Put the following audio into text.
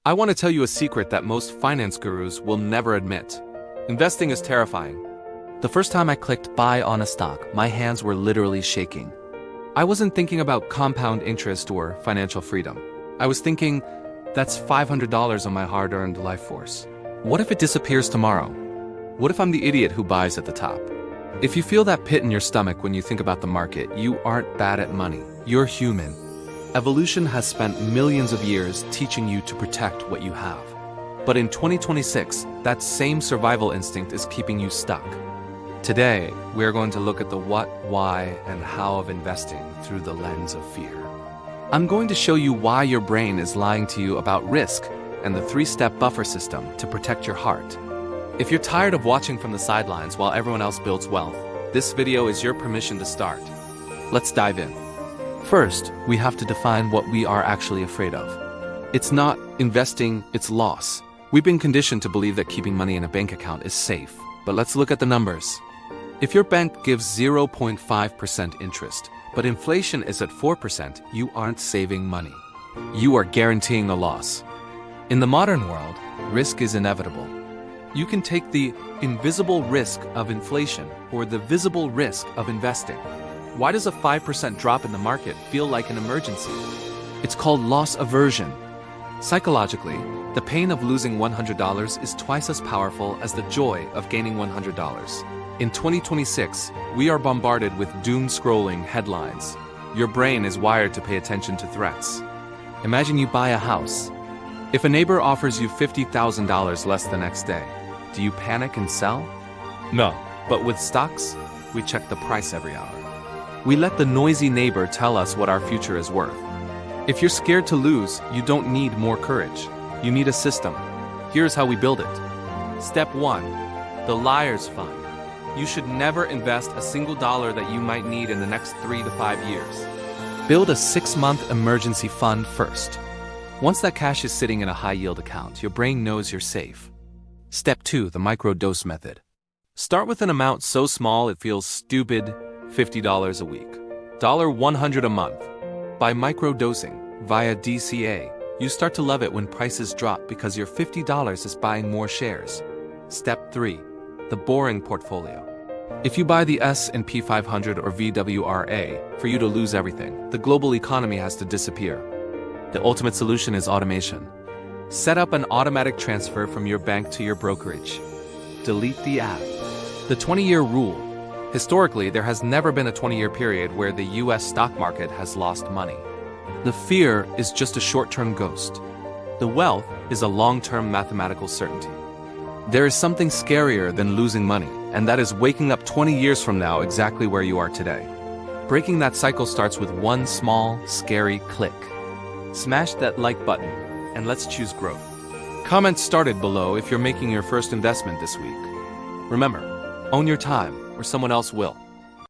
I want to tell you a secret that most finance gurus will never admit. Investing is terrifying. The first time I clicked buy on a stock, my hands were literally shaking. I wasn't thinking about compound interest or financial freedom. I was thinking, that's $500 on my hard-earned life force. What if it disappears tomorrow? What if I'm the idiot who buys at the top? If you feel that pit in your stomach when you think about the market, you aren't bad at money. You're human. Evolution has spent millions of years teaching you to protect what you have. But in 2026, that same survival instinct is keeping you stuck. Today, we are going to look at the what, why, and how of investing through the lens of fear. I'm going to show you why your brain is lying to you about risk and the 3-step buffer system to protect your heart. If you're tired of watching from the sidelines while everyone else builds wealth, this video is your permission to start. Let's dive in. First, we have to define what we are actually afraid of. It's not investing, it's loss. We've been conditioned to believe that keeping money in a bank account is safe, but let's look at the numbers. If your bank gives 0.5% interest, but inflation is at 4%, you aren't saving money. You are guaranteeing a loss. In the modern world, risk is inevitable. You can take the invisible risk of inflation or the visible risk of investing. Why does a 5% drop in the market feel like an emergency? It's called loss aversion. Psychologically, the pain of losing $100 is twice as powerful as the joy of gaining $100. In 2026, we are bombarded with doom-scrolling headlines. Your brain is wired to pay attention to threats. Imagine you buy a house. If a neighbor offers you $50,000 less the next day, do you panic and sell? No. But with stocks, we check the price every hour. We let the noisy neighbor tell us what our future is worth. If you're scared to lose, you don't need more courage. You need a system. Here's how we build it. Step 1. The Liar's Fund. You should never invest a single dollar that you might need in the next 3 to 5 years. Build a 6-month emergency fund first. Once that cash is sitting in a high-yield account, your brain knows you're safe. Step 2. The micro-dose method. Start with an amount so small it feels stupid, $50 a week, $100 a month. By micro-dosing, via DCA, you start to love it when prices drop because your $50 is buying more shares. Step 3. The boring portfolio. If you buy the S&P 500 or VWRA, for you to lose everything, the global economy has to disappear. The ultimate solution is automation. Set up an automatic transfer from your bank to your brokerage. Delete the app. The 20-year rule. Historically, there has never been a 20-year period where the US stock market has lost money. The fear is just a short-term ghost. The wealth is a long-term mathematical certainty. There is something scarier than losing money, and that is waking up 20 years from now exactly where you are today. Breaking that cycle starts with one small, scary click. Smash that like button, and let's choose growth. Comments started below if you're making your first investment this week. Remember, own your time, or someone else will.